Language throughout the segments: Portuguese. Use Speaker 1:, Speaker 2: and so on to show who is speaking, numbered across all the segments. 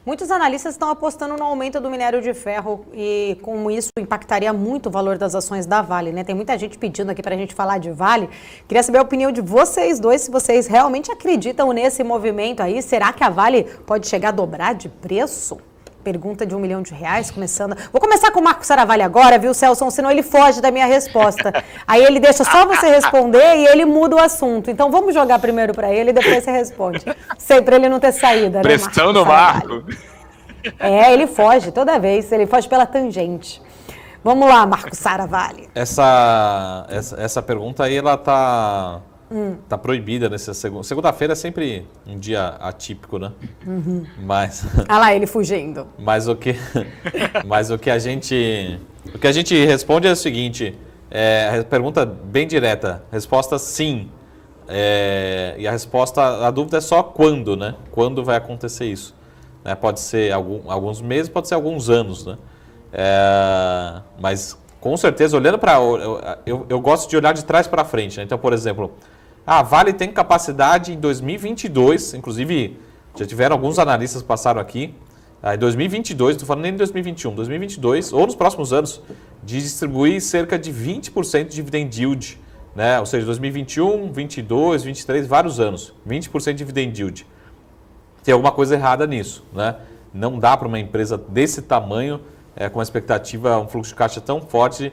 Speaker 1: Muitos analistas estão apostando no aumento do minério de ferro e como isso impactaria muito o valor das ações da Vale, né? Tem muita gente pedindo aqui para a gente falar de Vale. Queria saber a opinião de vocês dois, se vocês realmente acreditam nesse movimento aí. Será que a Vale pode chegar a dobrar de preço? Pergunta de R$1 milhão, começando. Vou começar com o Marco Saravalli agora, viu, Celso? Senão ele foge da minha resposta. Aí ele deixa só você responder e ele muda o assunto. Então vamos jogar primeiro para ele e depois você responde. Sempre ele não ter saída, né?
Speaker 2: Pressão no Marco.
Speaker 1: É, ele foge toda vez, ele foge pela tangente. Vamos lá, Marco Saravalli.
Speaker 3: Essa pergunta aí, ela tá proibida nessa segunda. Segunda-feira é sempre um dia atípico, né?
Speaker 1: Uhum.
Speaker 3: Mas...
Speaker 1: Ah lá, ele fugindo.
Speaker 3: Mas o que a gente responde é o seguinte, pergunta bem direta, resposta sim. E a dúvida é só quando, né? Quando vai acontecer isso? Pode ser alguns meses, pode ser alguns anos, né? Mas com certeza, olhando para... Eu gosto de olhar de trás para frente, né? Então, por exemplo, a Vale tem capacidade em 2022, inclusive já tiveram alguns analistas que passaram aqui, em 2022, não estou falando nem em 2021, 2022, ou nos próximos anos, de distribuir cerca de 20% de dividend yield, né? Ou seja, 2021, 22, 23, vários anos, 20% de dividend yield. Tem alguma coisa errada nisso, né? Não dá para uma empresa desse tamanho, com uma expectativa, um fluxo de caixa tão forte,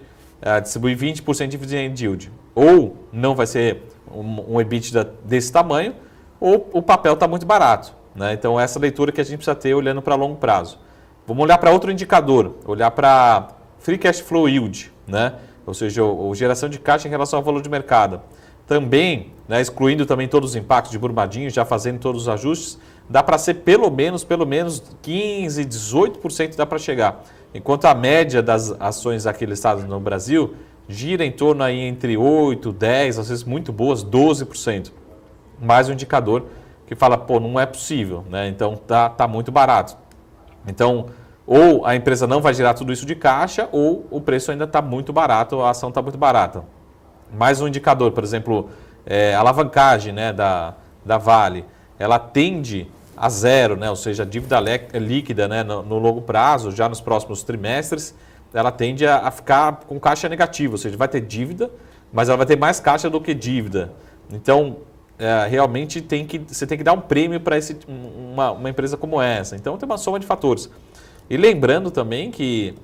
Speaker 3: distribuir 20% de dividend yield. Ou não vai ser um EBITDA desse tamanho, ou o papel está muito barato, né? Então, essa leitura que a gente precisa ter olhando para longo prazo. Vamos olhar para outro indicador, olhar para Free Cash Flow Yield, né? Ou seja, a geração de caixa em relação ao valor de mercado. Também, né, excluindo também todos os impactos de Brumadinho, já fazendo todos os ajustes, dá para ser pelo menos 15%, 18% dá para chegar. Enquanto a média das ações aqui listadas no Brasil gira em torno aí entre 8%, 10%, às vezes muito boas, 12%. Mais um indicador que fala, pô, não é possível, né? Então tá muito barato. Então, ou a empresa não vai gerar tudo isso de caixa, ou o preço ainda está muito barato, a ação está muito barata. Mais um indicador, por exemplo, a alavancagem, né, da Vale, ela tende a zero, né? Ou seja, a dívida líquida, né, no longo prazo, já nos próximos trimestres, ela tende a ficar com caixa negativo, ou seja, vai ter dívida, mas ela vai ter mais caixa do que dívida. Então, realmente você tem que dar um prêmio para uma empresa como essa. Então, tem uma soma de fatores. E lembrando também que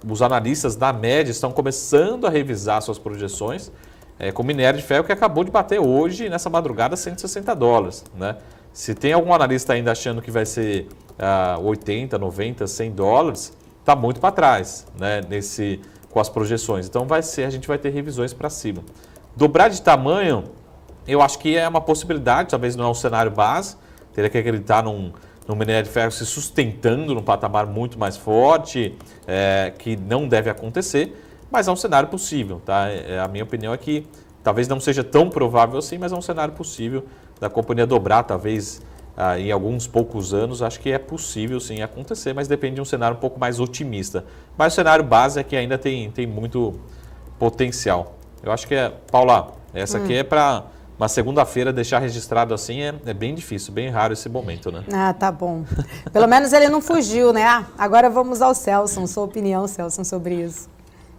Speaker 3: os analistas da média estão começando a revisar suas projeções com o minério de ferro que acabou de bater hoje, nessa madrugada, $160, né? Se tem algum analista ainda achando que vai ser 80, 90, $100, está muito para trás, né, com as projeções. Então a gente vai ter revisões para cima. Dobrar de tamanho, eu acho que é uma possibilidade, talvez não é um cenário base, teria que acreditar num minério de ferro se sustentando num patamar muito mais forte, que não deve acontecer, mas é um cenário possível, tá? A minha opinião é que talvez não seja tão provável assim, mas é um cenário possível da companhia dobrar, talvez em alguns poucos anos. Acho que é possível sim acontecer, mas depende de um cenário um pouco mais otimista. Mas o cenário base é que ainda tem muito potencial. Eu acho que Paula, essa aqui é para uma segunda-feira deixar registrado assim, é bem difícil, bem raro esse momento, né?
Speaker 1: Ah, tá bom. Pelo menos ele não fugiu, né? Agora vamos ao Celso, sua opinião, Celso, sobre isso.